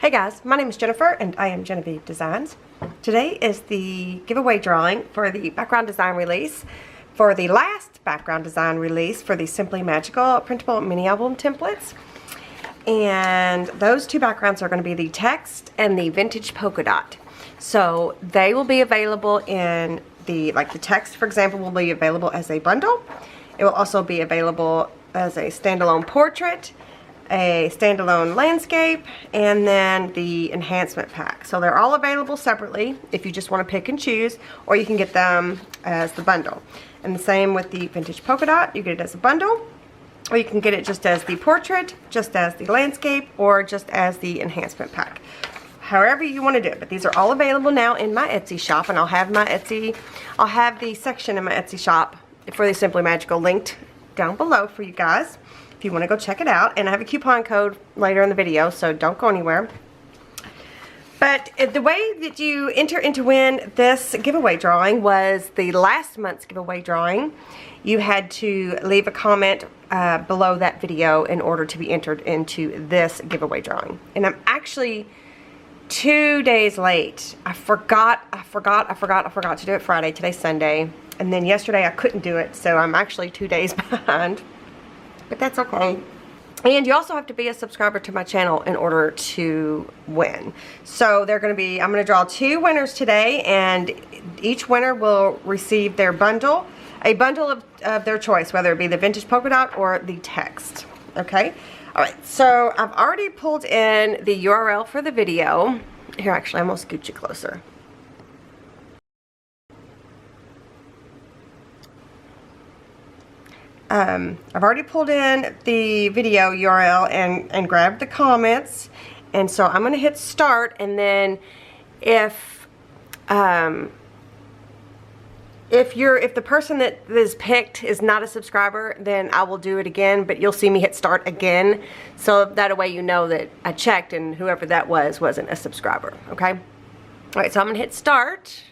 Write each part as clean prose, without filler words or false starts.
Hey guys, my name is Jennifer and I am Jenofeve Designs. Today is the giveaway drawing for the background design release, for the last background design release for the Simply Magical printable mini album templates. And those two backgrounds are going to be the text and the vintage polka dot. So they will be available in the text, for example, will be available as a bundle. It will also be available as a standalone portrait, a standalone landscape, and then the enhancement pack. So they're all available separately if you just want to pick and choose, or you can get them as the bundle. And the same with the vintage polka dot, you get it as a bundle, or you can get it just as the portrait, just as the landscape, or just as the enhancement pack. However you want to do it, but these are all available now in my Etsy shop, and I'll have the section in my Etsy shop for the Simply Magical linked down below for you guys if you want to go check it out. And I have a coupon code later in the video, so don't go anywhere. But the way that you enter into win this giveaway drawing was the last month's giveaway drawing. You had to leave a comment below that video in order to be entered into this giveaway drawing. And I'm actually 2 days late. I forgot to do it Friday. Today's Sunday. And then yesterday I couldn't do it, so I'm actually 2 days behind. But that's okay. And you also have to be a subscriber to my channel in order to win. So they're going to be, I'm going to draw 2 winners today, and each winner will receive their bundle, a bundle of their choice, whether it be the vintage polka dot or the text. Okay? Alright, so I've already pulled in the URL for the video. Here, actually, I'm going to scoot you closer. I've already pulled in the video URL and grabbed the comments, and so I'm going to hit start, and then if the person that is picked is not a subscriber, then I will do it again, but you'll see me hit start again, so that way you know that I checked and whoever that was wasn't a subscriber. Okay? Alright, so I'm going to hit start.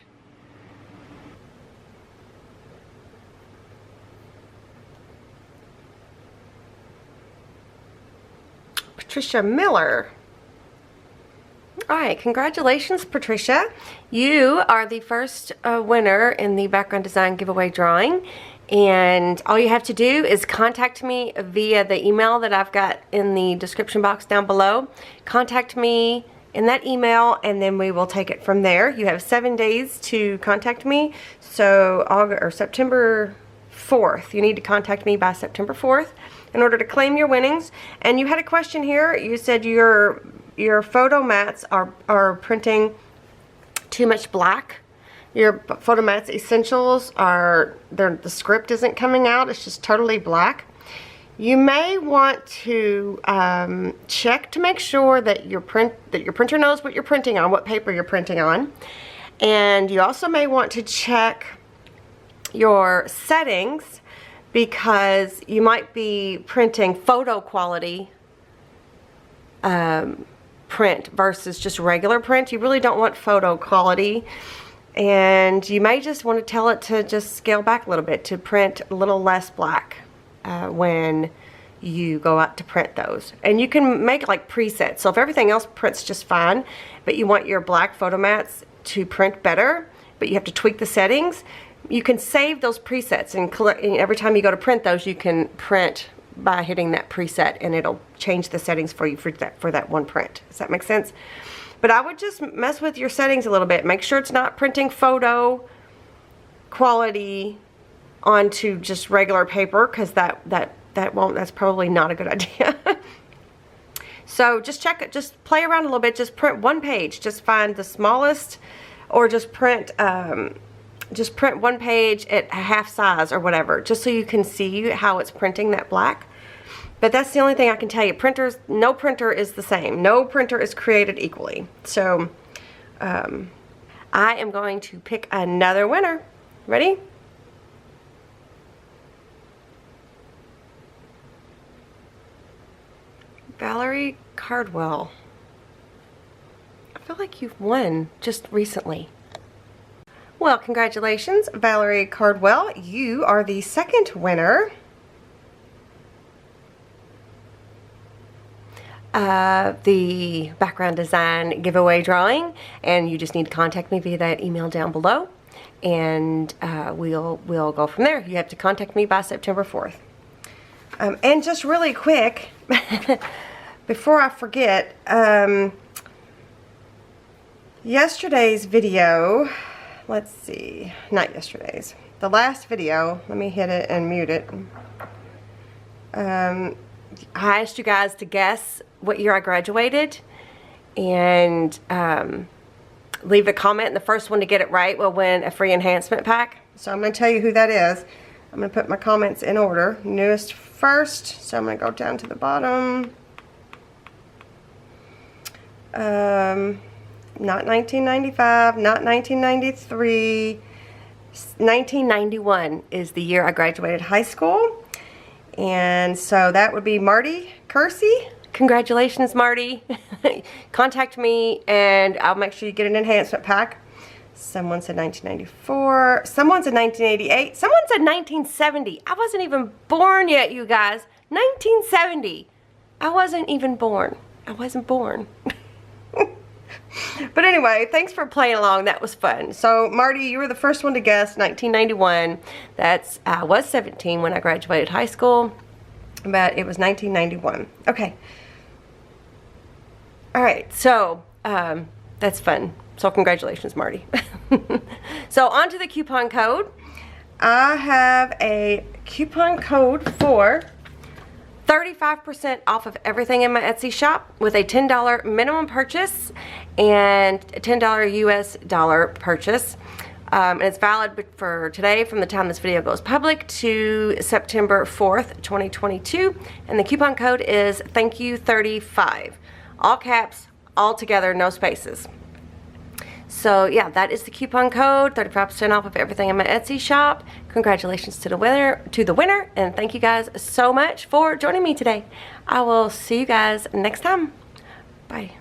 Patricia Miller. Alright, congratulations, Patricia. You are the first winner in the background design giveaway drawing, and all you have to do is contact me via the email that I've got in the description box down below. Contact me in that email, and then we will take it from there. You have 7 days to contact me, so September 4th. You need to contact me by September 4th in order to claim your winnings. And you had a question here. You said your photo mats are printing too much black. Your photo mats essentials the script isn't coming out. It's just totally black. You may want to check to make sure that your printer knows what you're printing on, what paper you're printing on. And you also may want to check your settings, because you might be printing photo quality print versus just regular print. You really don't want photo quality, and you may just want to tell it to just scale back a little bit, to print a little less black when you go out to print those. And you can make like presets, so if everything else prints just fine but you want your black photo mats to print better, but you have to tweak the settings, you can save those presets, and every time you go to print those, you can print by hitting that preset, and it'll change the settings for you for that one print. Does that make sense? But I would just mess with your settings a little bit. Make sure it's not printing photo quality onto just regular paper, because that's probably not a good idea. So just check it, just play around a little bit, just print one page, just find the smallest, or just print one page at half size or whatever, just so you can see how it's printing that black. But that's the only thing I can tell you. No printer is the same. No printer is created equally. So I am going to pick another winner. Ready? Valerie Cardwell. I feel like you've won just recently. Well, congratulations, Valerie Cardwell. You are the second winner. the background design giveaway drawing, and you just need to contact me via that email down below, and we'll go from there. You have to contact me by September 4th. And just really quick, before I forget, yesterday's video, let's see, not yesterday's, the last video, let me hit it and mute it. I asked you guys to guess what year I graduated, and leave a comment, and the first one to get it right will win a free enhancement pack. So I'm going to tell you who that is. I'm going to put my comments in order. Newest first, so I'm going to go down to the bottom. Not 1995, not 1993, 1991 is the year I graduated high school. And so that would be Marty Kersey. Congratulations, Marty. Contact me and I'll make sure you get an enhancement pack. Someone said 1994. Someone said 1988. Someone said 1970. I wasn't even born yet, you guys. 1970. I wasn't even born. I wasn't born. But anyway, thanks for playing along. That was fun. So, Marty, you were the first one to guess 1991. I was 17 when I graduated high school, but it was 1991. Okay. All right. So, that's fun. So, congratulations, Marty. So, on to the coupon code. I have a coupon code for 35% off of everything in my Etsy shop with a $10 minimum purchase and a $10 US dollar purchase. And it's valid for today from the time this video goes public to September 4th, 2022. And the coupon code is THANKYOU35. All caps, all together, no spaces. So yeah, that is the coupon code, 35% off of everything in my Etsy shop. Congratulations to the winner, and thank you guys so much for joining me today. I will see you guys next time. Bye.